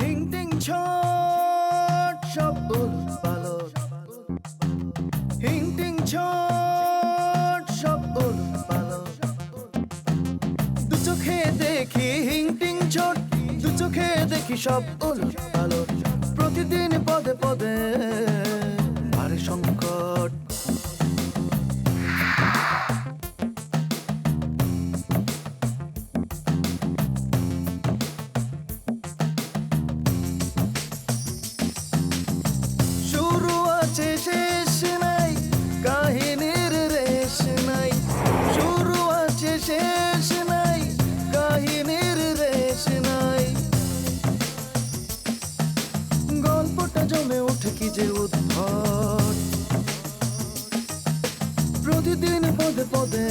হিংটিং ছট সব উলট পালট, হিংটিং ছট সব উলট পালট। দু চোখে দেখি হিংটিং ছট, দু চোখে দেখি সব উলট পালট। প্রতিদিন পদে পদে বাড়ে সংকট। শুরু আছে শেষ নাই, কাহিনীর রেশ নাই। শুরু আছে শেষ নাই, কাহিনীর রেশ নাই। গল্পটা জমে ওঠে কি যে উদ্ভট। প্রতিদিন পদে পদে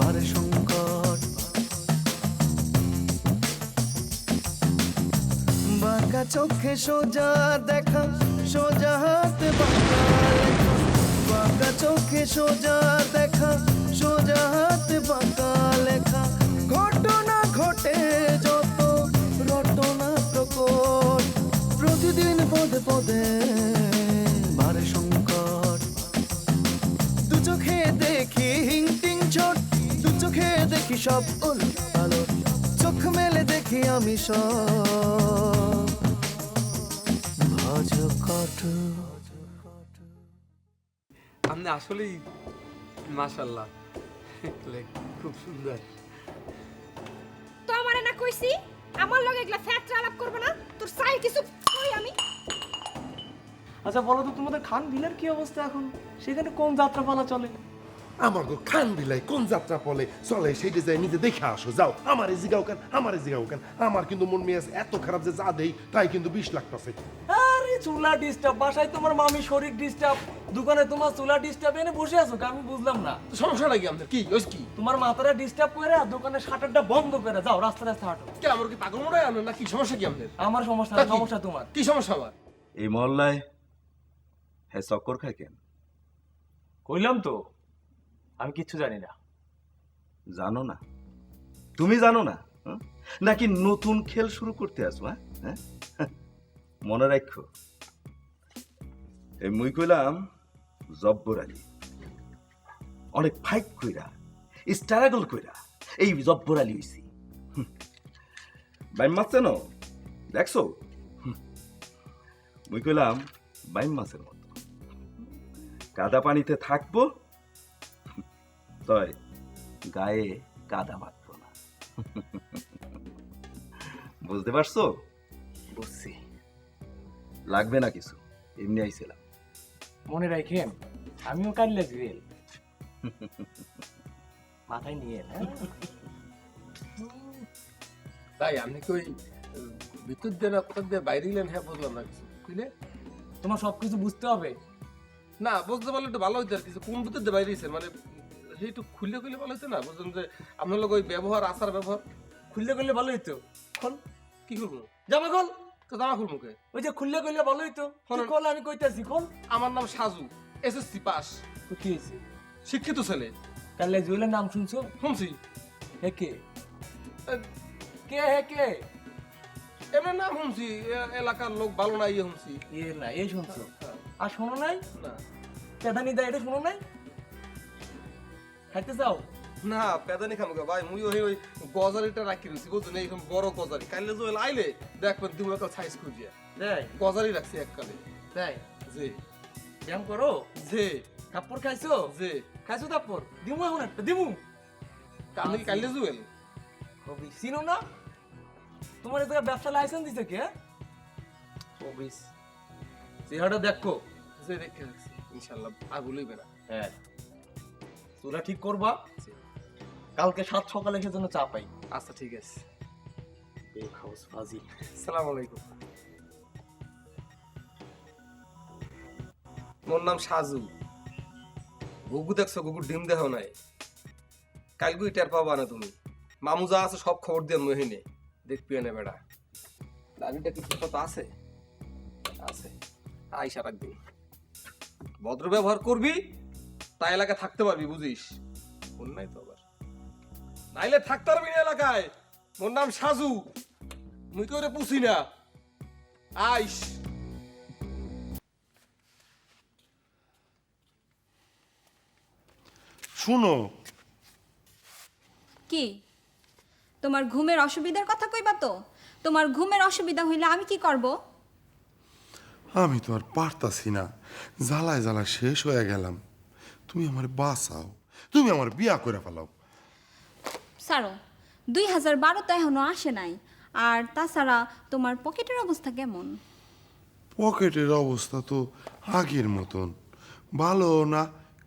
বাড়ে সংকট। বাঁকা চোখে সোজা দেখা, সোজা হাতে বাঁকা লেখা। বাঁকা চোখে সোজা দেখা, সোজা হাতে বাঁকা লেখা। ঘটনা ঘটে যত রটনা প্রকট। প্রতিদিন পদে পদে বাড়ে সংকট। দু চোখে দেখি হিংটিং ছট, দু চোখে দেখি সব উলট পালট। চোখ মেলে দেখি আমি সব ভজকট। আপনি আসলেই মাশাআল্লাহ, খুব সুন্দর। তো আমারে না কইছি আমার লগে এগুলা ফ্যাক্টরি আলাপ করবে না, তোর সাই কিছু কই আমি। আচ্ছা বলো তো, তোমাদের খান বিলের কি অবস্থা এখন? সেখানে কোন যাত্রাপালা চলে? আমার গো খান বিলাই কোন যাত্রা পলে চলে সেইটা যাই নিজে দেখে আসো। যাও আমারে জিগাও কেন, আমারে জিগাও কেন। আমার কিন্তু মন মেয়াজ এত খারাপ যে যা দেই তাই কিন্তু 20 লাখ টাকা। আরে চুলা ডিস্টার্ব, বাসায় তোমার মামি শরীর ডিস্টার্ব, দোকানে তোমার চুলা ডিস্টার্ব, এনে বসে আছো আমি বুঝলাম না। সমস্যাটা কি আমাদের? কি ওই কি তোমার মাথাটা ডিস্টার্ব করে আর দোকানের শাটারটা বন্ধ করে যাও, রাস্তা রাস্তা হাঁটো। কে আমার কি পাগল মনে হয় না? কি সমস্যা কি আমাদের? আমার সমস্যা তা না, কি? সমস্যা তোমার। কি সমস্যা আমার? এই মহল্লায় হ্যাঁ চক্কর খায় কেন? কইলাম তো আমি কিচ্ছু জানি না। জানো না? তুমি জানো না? হ্যাঁ? নাকি নতুন খেল শুরু করতে আসো? হ্যাঁ, মনে রাখো, এই মুই কইলাম জব্বর আলী অনেক ফাইট কইরা স্ট্রাগল কইরা এই জব্বর আলী হইছি। বাইম মাছ চেনো? দেখছো? মুই কইলাম বাইম মাছের মতো কাদা পানিতে থাকবো, তয় গায়ে কাদা মাখবো না। বুঝতে পারছো? বুঝছি। লাগবে না কিছু, এমনি আইছিলাম। মনে রাখেন আমিও কাটলে জুয়েল মাথায় নিয়ে। হ্যাঁ তাই আপনি কি ওই ভিতর দিয়ে না কোথা দিয়ে বাইরে গেলেন? হ্যাঁ বুঝলাম না কিছু বুঝলে। তোমার সবকিছু বুঝতে হবে। না বুঝতে পারলে একটু ভালো হইতো আর কিছু। কোন ভিতর দিয়ে বাইরে গেছেন মানে একটু খুললে খুললে ভালো হইতো না? বুঝলেন যে আপনার লোক ওই ব্যবহার আচার ব্যবহার। খুললে করলে ভালো হইতো। খোল কি করবো? জামা খোল। তো জামা খুলবো কে? ওই যে খুললে করলে ভালো হইতো। খোল। খোল, আমি কইতাছি খোল। আমার নাম সাজু, এসএসসি পাস, তো কি হয়েছে? শিক্ষিত ছেলে। কালে জুয়েলের নাম শুনছো? শুনছি। হে কে? এ, কে হে কে? এমনি নাম শুনছি, এলাকার লোক ভালো না ইয়ে শুনছি। এ না এই শুনছো আর শোনো নাই? না পেদানি দা এটা শোনো নাই? খাইতে যাও? না পেদানি খামো ভাই, মুই ওই গজারিটা রাখি রয়েছি বুঝছেন, এইরকম বড় গজারি। কাইলে জোয়েল আইলে দেখবেন দিমুল একটা সাইজ খুঁজিয়া দেয় গজারি রাখছি এককালে। দেয় জি ব্যায়াম করো? জি থাপ্পড় খাইছো? জি। খাইছো থাপ্পড়? দিমু এখন একটা দিমু। আপনি কি কাইলে জুয়েল? কবি চিনো না? তোমার এই জায়গায় ব্যবসা লাইসেন্স দিছে কে? কবিস চেহারাটা দেখো। যে রেখে রাখছি ইনশাল্লাহ আর ভুলইবে না। হ্যাঁ তোরা ঠিক করবা, কালকে 7 সকালে সেজন্য চা পাই। আচ্ছা ঠিক আছে। বেখাউস ফাজিল। আসসালামু আলাইকুম। মোর নাম সাজু। গুগু দেখছো? গুগুর ডিম দেহ নাই। কালগুই টের পাবা না তুমি। মামু যা আছে সব খবর দিয়ে মহিনে দেখবি না বেড়া। দাবিটা কি ঠিক মতো আছে? আছে। আইসা রাখবি, ভদ্র ব্যবহার করবি, তাই এলাকায় থাকতে পারবি বুঝিস। নাই তো আবার নাইলে থাকতে পারবি না এলাকায়। মোর নাম সাজু। মুই করে পুছি না আইস শুনো, কি তোমার ঘুমের অসুবিধার কথা কইবা তো? তোমার ঘুমের অসুবিধা হইলে আমি কি করব? আমি তো আর পারতাছি না, জ্বালায় জ্বালায় শেষ হয়ে গেলাম। তুমি আমার বাঁচাও, তুমি আমার বিয়া করে ফেলাও। সারো, 2012 তো এখনো আসে নাই। আর তাছাড়া তোমার পকেটের অবস্থা কেমন? পকেটের অবস্থা তো আগের মতন, ভালো না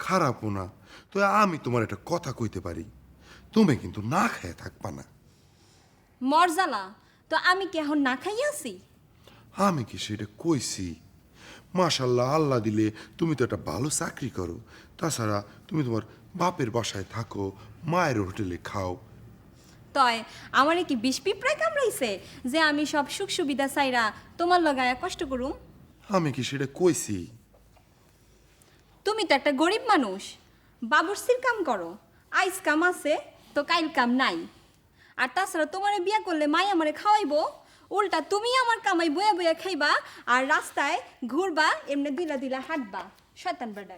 খারাপও না। তো আমি তোমার একটা কথা কইতে পারি, তুমি কিন্তু না খেয়ে থাকবা না। মরজালা, তো আমি কি এখন না খাইয়া আছি? আমি কি সেটা কইছি? মাশাল্লাহ, আল্লাহ দিলে তুমি তো একটা ভালো চাকরি করো, তাছাড়া তুমি তোমার বাপের বাসায় থাকো, মায়ের হোটেলে খাও। তয় আমারে কি বিষ পিঁপড়ায় কামড়াইছে যে আমি সব সুখ সুবিধা চাইরা তোমার লগায়া কষ্ট করুম? আমি কি সেটা কইছি? তুমি তো একটা গরিব মানুষ, বাবুর্চির কাম করো, আইস কাম আছে তো কাইল কাম নাই। আর তাছাড়া তোমারে বিয়া করলে মাই আমারে খাওয়াইবো, উল্টা তুমি আমার কামাই বয়া বয়া খাইবা আর রাস্তায় ঘুরবা, এমনি দিলা দিলা হাঁটবা। শয়তান বেডা।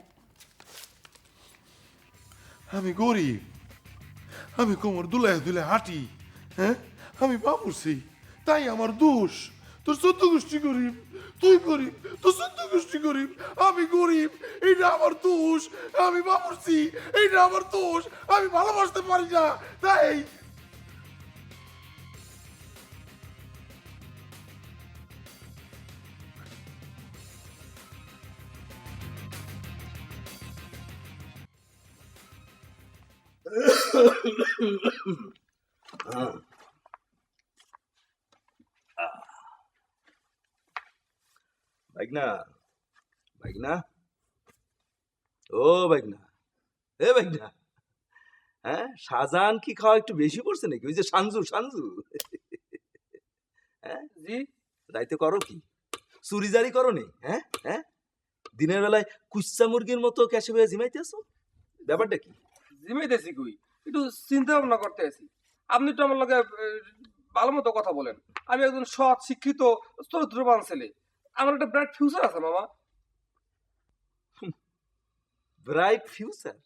আমি গরিব, আমি কোমর দুলায় দুলে হাঁটি, হ্যাঁ? আমি বাবুর্চি, তাই আমার দোষ। তোর 14 গোষ্ঠী গরিব, তুই গরিব, তোর 14 গোষ্ঠী গরিব, আমি গরিব, এইটা আমার দোষ। আমি বাবুর্চি, এইটা আমার দোষ। আমি ভালোবাসতে পারি না, তাই। বাইকনা, বাইকনা, ও বাইকনা, এ বাইকনা, হ্যাঁ শাহজাহান কি খাওয়া একটু বেশি পড়ছে নাকি? ওই যে সানজু সানজু, হ্যাঁ জি রাইতে করো কি? চুরিজারি করো নি? হ্যাঁ হ্যাঁ, দিনের বেলায় কুচ্চা মুরগির মতো ক্যাশে হয়ে জিমাইতে আসো, ব্যাপারটা কি? জিমাইতেছি কই, একটু চিন্তা ভাবনা করতে আছি। আপনি তো আমার লগে ভালো মতো কথা বলেন। আমি একজন সৎ শিক্ষিত চরিত্রবান ছেলে, আমার একটা ব্রাইট ফিউচার আছে মামা। Bright future?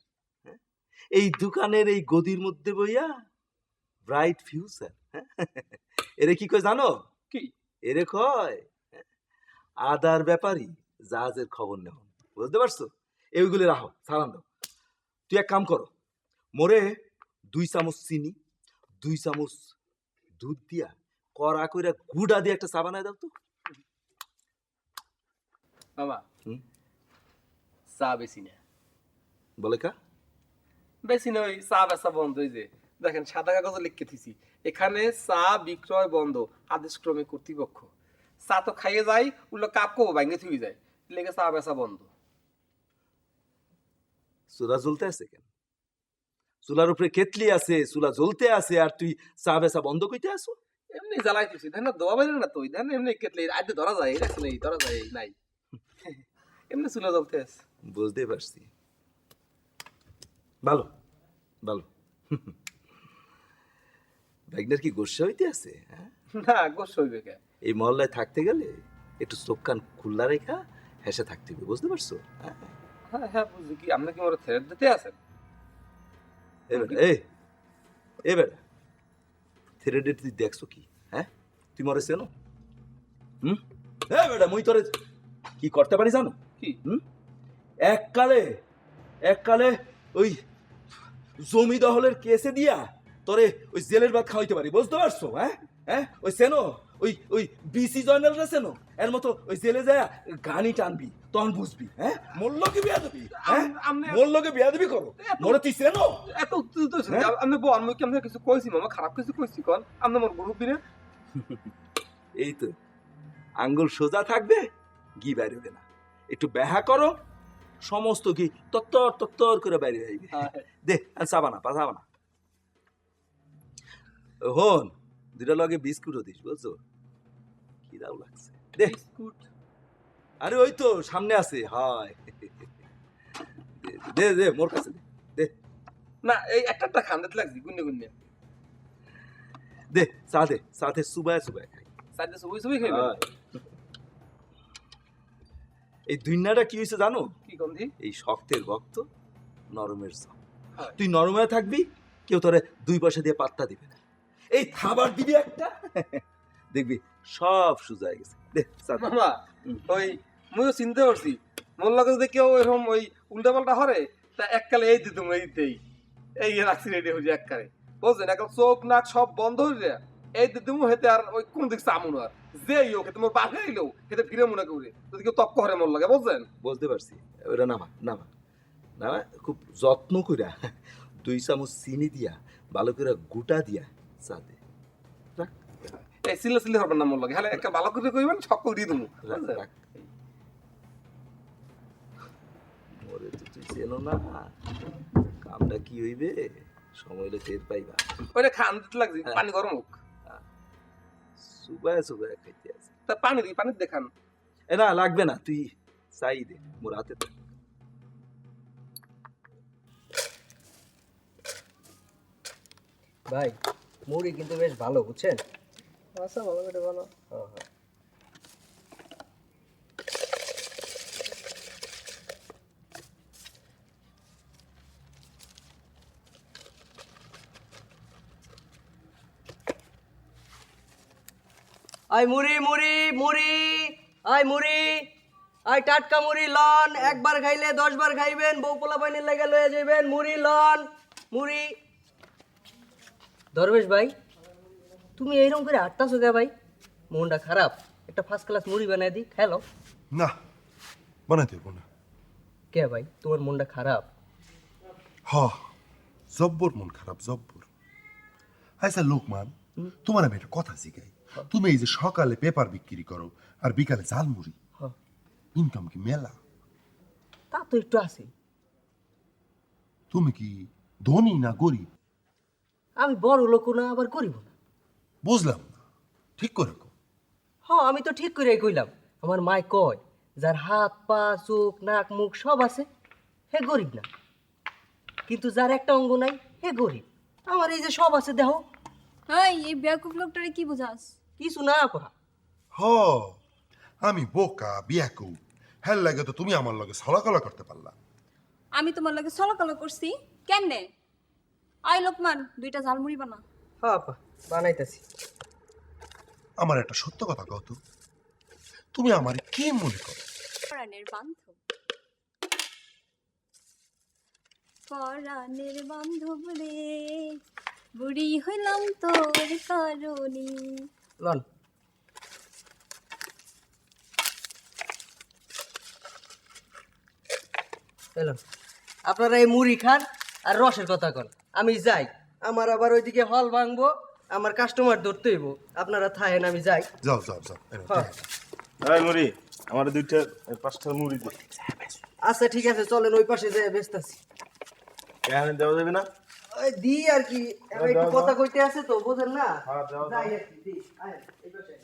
এই দোকানের এই গদির মধ্যে বইয়া ব্রাইট ফিউচার? এরে কি কয় জানো? কি এরে কয় আদার ব্যাপারী জাহাজের খবর নেও, বুঝতে পারছো? এইগুলি রাখো, সালাম দাও। তুই এক কাম করো, মোরে 2 চামচ চিনি, 2 চামচ দুধ দিয়া কড়া কইরা গুড়া দিয়ে একটা চা বানায় দাও তো। মামা হুম? চা বেশি না, বলে কা? বেশি না, ওই চা বেচা বন্ধ। এই যে দেখেন সাদা কাগজে লিখে দিছি, এখানে চা বিক্রয় বন্ধ, আদেশক্রমে কর্তৃপক্ষ। চা তো খাইয়ে যায়, উল্লো কাপ কো ভাঙে থুই যায়, লেগে চা বেচা বন্ধ। চুলা জ্বলতে আছে কেন? চুলার উপরে কেতলি আছে, চুলা জ্বলতে আছে, আর তুই চা বেচা বন্ধ কইতে আসো? এমনি জ্বালাই দিছি, ধান না দোয়া বাইরে না তো, ধান এমনি কেটলে আজকে ধরা যায়, এটা নেই ধরা যায় নাই, এমনি চুলা জ্বলতে আছে। বুঝতে পারছি, ভালো ভালো। ভাইগনার কি গোসা হইতে আছে? হ্যাঁ, না গোস হইবে কে? এই মহল্লায় থাকতে গেলে একটু চোখ কান খুল্লা রেখা হেসে থাকতে হবে, বুঝতে পারছো? হ্যাঁ হ্যাঁ হ্যাঁ বুঝি, কি আপনি কি আমার থ্রেড দিতে আছেন? এ বেটা, থ্রেডে তুই দেখছো কি? হ্যাঁ, তুই মরে চেনো? হুম? এ বেটা, মুই তোরে কি করতে পারি জানো? কি? হুম? এককালে ওই জমি দখলের কেসে দিয়া তোরে ওই জেলের ভাত খাওয়াইতে পারি, বুঝতে পারছো? হ্যাঁ হ্যাঁ, ওই চেনো, ওই বিসি জয়নালরা চেনো? এর মতো ওই জেলে যায় গানি টানবি, তখন বুঝবি। হ্যাঁ, মোল্লকে বিয়া দিবি, হ্যাঁ মোল্লকে বিয়া দিবি করো, মোরে তুই চেনো? এত উত্তেজিত হইছেন যে আপনি বল, আমি কি আপনাকে কিছু কইছি মামা? খারাপ কিছু কইছি কোন? আপনি আমার মুরব্বি না? এই তো আঙ্গুল সোজা থাকবে, ঘি বাইরে হবে না। একটু ব্যাহা করো, সমস্ত ঘি তত্তর তত্তর করে বাইরে আইবে। দে চাবানা পাঠাবানা। হন, দুটা লগে বিস্কুটও দিস, বুঝছো? কি দাও লাগছে, দে। বিস্কুট? আরে ওই তো সামনে আছে, হয়। দে দে মোর কাছে দে, দে না, এই একটা খান্দাতে লাগছি গুন্নে গুন্নে। দে, চা দে, সাথে সুবায় সুবায় খাই। সাইডে সুবই সুবই খাইবেন এই দুনিয়াটা কি হয়েছে জানো? কি কোন দি এই শক্তের ভক্ত, নরমের সব। তুই নরমে থাকবি, কেউ তোরে 2 পয়সা দিয়ে পাত্তা দিবে না। এই খাবার দিবি একটা, দেখবি সব সুজা হয়ে গেছে। দে চাঁদা। মামা ওই মুইও চিন্তা করছি মোর লগে যদি কেউ এরকম ওই উল্টা পাল্টা হরে তা এককালে এই দিতুম এই দেই এই রাখছি রেডি হয়ে যায় এককালে বুঝছেন এখন চোখ নাক সব বন্ধ হয়ে যায় এই দিতুম হেতে আর ওই কোন দিক চামুন আর যে হোক হেতে মোর বাপে আইলো হেতে ফিরে মনে করে যদি কেউ তক্ক হরে মোর লাগে বুঝছেন বুঝতে পারছি। ওটা নামা নামা নামা, খুব যত্ন কইরা 2 চামচ চিনি দিয়া ভালো করে গুটা দিয়া চা দে। এই সিলে সিলে হরবেন না মোর লাগে হলে একটা ভালো করে কইবেন ছক্ক দিয়ে দিমু রাখ, রাখ। ওরে তো তুই চেনো না, কামটা কি হইবে সময় হলে টের পাইবা। ওইটা খান দিতে লাগছে পানি গরম হোক সুবায় সুবায় খাইতে আছে। তা পানি দি পানি দেখান এ না লাগবে না, তুই চাই দে মোর হাতে তো। ভাই মুড়ি কিন্তু বেশ ভালো বুঝছেন। আচ্ছা ভালো করে ভালো আই মুড়ি মুড়ি মুড়ি, আই মুড়ি, আই টাটকা মুড়ি লন, একবার খাইলে 10 বার খাইবেন, বউ পোলা পাইনের লাগা লয়ে যাবেন, মুড়ি লন মুড়ি। দরবেশ ভাই তুমি এইরকম করে হাঁটতাছো কে ভাই? মনটা খারাপ, একটা ফার্স্ট ক্লাস মুড়ি বানাই দি খেলো। না বানাইতে হইব না। কে ভাই তোমার মনটা খারাপ? হ জব্বর মন খারাপ জব্বর। আচ্ছা লোকমান, তোমার আমি একটা কথা শিখাই। তুমি এই যে সকালে পেপার বিক্রি করো আর বিকালে ঝালমুড়ি, হ্যাঁ। ইনকাম কি মেলা? তা তো একটু আছে। তুমি কি ধনী না গরিব? আমি বড় লোক না আবার গরিব না। বুঝলাম না, ঠিক করে কও। হ্যাঁ আমি তো ঠিক করে কইলাম। আমার মায় কয় যার হাত পা চোখ নাক মুখ সব আছে হে গরিব না, কিন্তু যার একটা অঙ্গ নাই হে গরিব। আমার এই যে সব আছে দেহ এই বেয়াকুব লোকটারে কি বুঝাস? কিছু না পা। হ আমি বোকা বিয়াকু, হ্যাঁ লাগে তো তুমি আমার লগে ছলাকলা করতে পারলা। আমি তোমার লাগে সলকল করছি কেমনে? আই লোকমান 2টা ঝালমুড়ি বানা। হ্যাঁ আপা বানাইতেছি। আমার একটা সত্য কথা কও তো, তুমি আমার কি মনে করো? পরাণের বান্ধব, পরাণের বান্ধব রে, বুড়ি হইলাম তোর কারণে। লন এলো আপনারা এই মুড়ি খান আর রসের কথা কন, আমি যাই। আমার আবার ওইদিকে হল ভাঙবো, আমার কাস্টমার ধরতে হইব। আপনারা থাকেন আমি যাই। যাও যাও যাও এনে হ্যাঁ। এই মুড়ি আমার 5টা মুড়ি দে। আচ্ছা ঠিক আছে চলেন ওই পাশে যাই ব্যস্তাছি। কেন দেওয়া যাবে না? ওই দি আর কি একটু কথা কইতে আছে তো বুঝেন না। যাই আর কি দি আয় এই পাশে।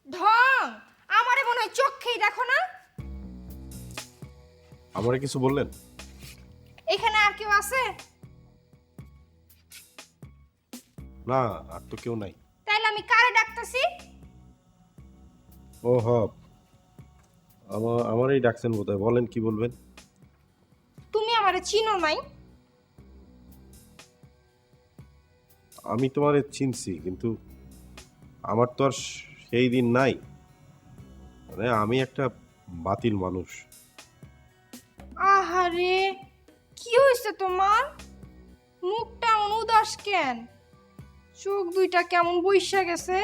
ঢং আমারে মনে হয় চোখেই দেখো না। আমারে কিছু বললেন? এখানে আর কেউ আছে? না, আর তো কেউ নাই। তাইলে আমি কারে ডাকতেছি? ও হব আমারই ডাকছেন বোধহয়, বলেন কি বলবেন? তুমি আমারে চিনো নাই? আমি তোমারে চিনছি, কিন্তু আমার তো আর সেই দিন নাই। মানে আমি একটা বাতিল মানুষ। আহারে কি হইছে তোমার? মুখটা এমন উদাস কেন? চোখ দুইটা কেমন বইসা গেছে?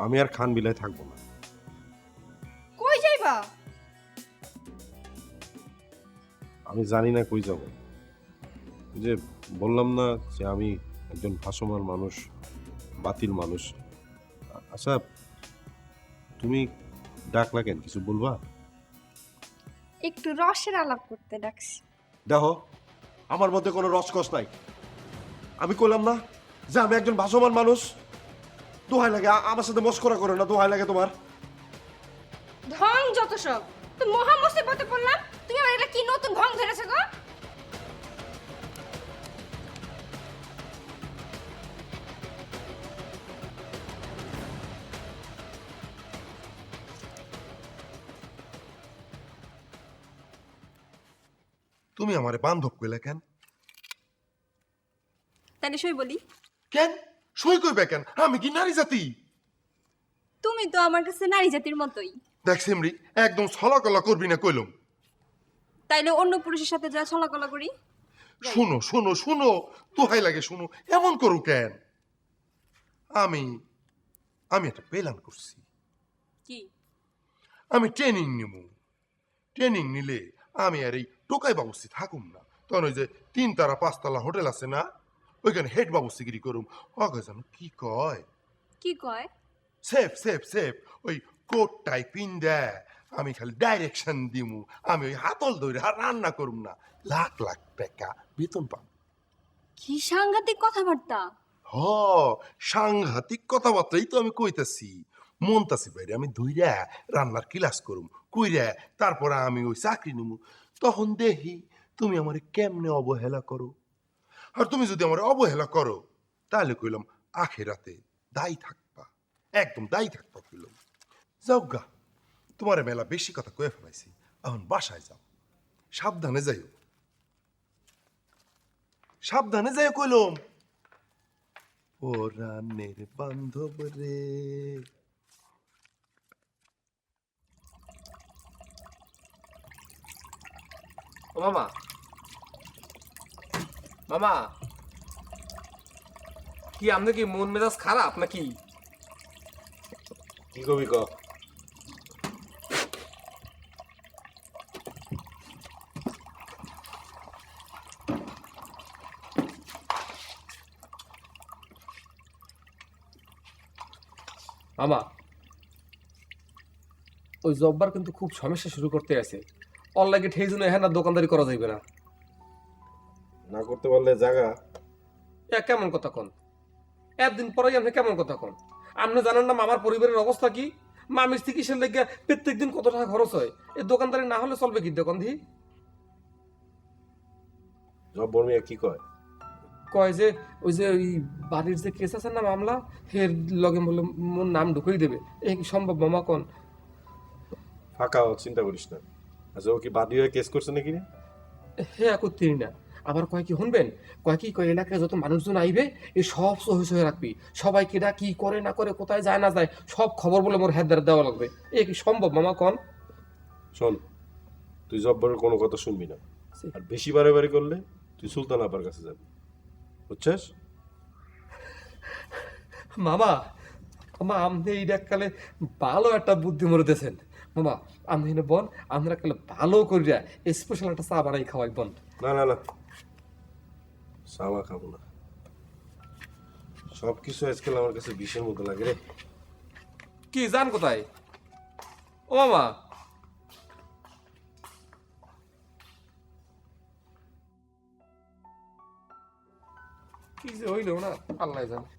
আমি আর খান বিলায় থাকবো না। কই যাইবা? আমি জানি না কই যাব। ওই যে বললাম না যে আমি একজন ভাসমান মানুষ, বাতিল মানুষ। আচ্ছা তুমি ডাকলা কেন, কিছু বলবা? একটু রসের আলাপ করতে ডাকছি। দেখো আমার মধ্যে কোনো রসকস নাই। আমি কইলাম না যে আমি একজন ভাসমান মানুষ। দোহাই লাগে আমার সাথে মস্করা করে না, দোহাই লাগে তোমার। ঢং যত সব। তো মহা মুসিবতে পড়লাম, তুমি আমার এটা কি নতুন ঢং ধরেছো গো? তুমি আমারে বান্ধব কইলা কেন? তাহলে সই বলি, কেন সই কইবে কেন? আমি কি নারী জাতি? তুমি তো আমার কাছে নারী জাতির মতোই। দেখ সিমরি, একদম ছলাকলা করবি না কইলাম। তাইলে অন্য পুরুষের সাথে যা ছলাকলা করি। শোনো শোনো শোনো, তোহাই লাগে শোনো, এমন করো কেন? আমি আমি একটা প্ল্যান করছি। কি? আমি ট্রেনিং নিব। ট্রেনিং নিলে আমি আর এই টোকাই বাবুসি থাকুম না, তখন ওই যে 3 তারা 5 তালা হোটেল আছে না, ওইখানে হেড বাবুসিগিরি করুম। অগে জানো কি কয়? কি কয়? সেফ সেফ সেফ, ওই কোট টাই পিন দেয়, আমি খালি ডাইরেকশন দিমু, আমি ওই হাতল ধরে আর রান্না করুম না, লাখ লাখ টাকা বেতন পাম। কি সাংঘাতিক কথাবার্তা! হ, সাংঘাতিক কথাবার্তাই তো আমি কইতাছি। মনতাছি বাইরে আমি ধুইরা রান্নার ক্লাস করুম, কইরা তারপরে আমি ওই চাকরি নিমু। তখন দেখি তুমি আমারে কেমনে অবহেলা করো। আর তুমি যদি আমার অবহেলা করো, তাহলে কইলাম আখেরাতে দায়ী থাকবা, একদম দায়ী থাকবা কইলাম। যাও গা, তোমার মেলা বেশি কথা কয়ে ফেলাইছি, এখন বাসায় যাও, সাবধানে যাইও, সাবধানে যাইও কইলাম। পরাণের বান্ধব রে। ও মামা, মামা কি আপনি কি মন মেজাজ খারাপ নাকি? কি কবি ক? মামা, ওই জব্বার কিন্তু খুব সমস্যা শুরু করতে আছে। অনলাইনে সেই জন্য হ্যাঁ না দোকানদারি করা যাইবে না। না করতে পারলে জায়গা। এ কেমন কথা কন? একদিন পরেই আপনি কেমন কথা কন? আপনি জানেন না মামার পরিবারের অবস্থা কি? মামির চিকিৎসার লেগে প্রত্যেক দিন কত টাকা খরচ হয়। এই দোকানদারি না হলে চলবে কি দোকান দি? জব বর্মিয়া কি কয়? কয় যে ওই যে ওই বাড়ির যে কেস আছে না মামলা, এর লগে বলে মোর নাম ঢুকিয়ে দেবে। এই কি সম্ভব মামা কন? ফাঁকা হ, চিন্তা করিস না। আচ্ছা, ও কি বাদী হয়ে কেস করছে নাকি রে? হ্যাঁ করতেই না। আবার কয় কি শুনবেন, কয় কি কয় এলাকায় যত মানুষজন আইবে এই সব সহি সহি রাখবি, সবাই কেডা কি করে না করে, কোথায় যায় না যায়, সব খবর বলে মোর হেদার দেওয়া লাগবে। এ কি সম্ভব মামা কন? শোন, তুই জব্বরের কোনো কথা শুনবি না, আর বেশি বাড়াবাড়ি করলে তুই সুলতান আপার কাছে যাবি, বুঝছিস? মামা, মামা আপনি এই এককালে ভালো একটা বুদ্ধি মরে দিয়েছেন। মামা আপনি এনে বন, আমরা কালে ভালো করিয়া স্পেশাল একটা চা বানাই খাওয়াই বন। না না না, সামা খাবো না। সব কিছু আজকাল আমার কাছে বিষের মতো লাগে রে। কি যান কোথায়? ও মামা, কি যে হইল না আল্লাহ জানে।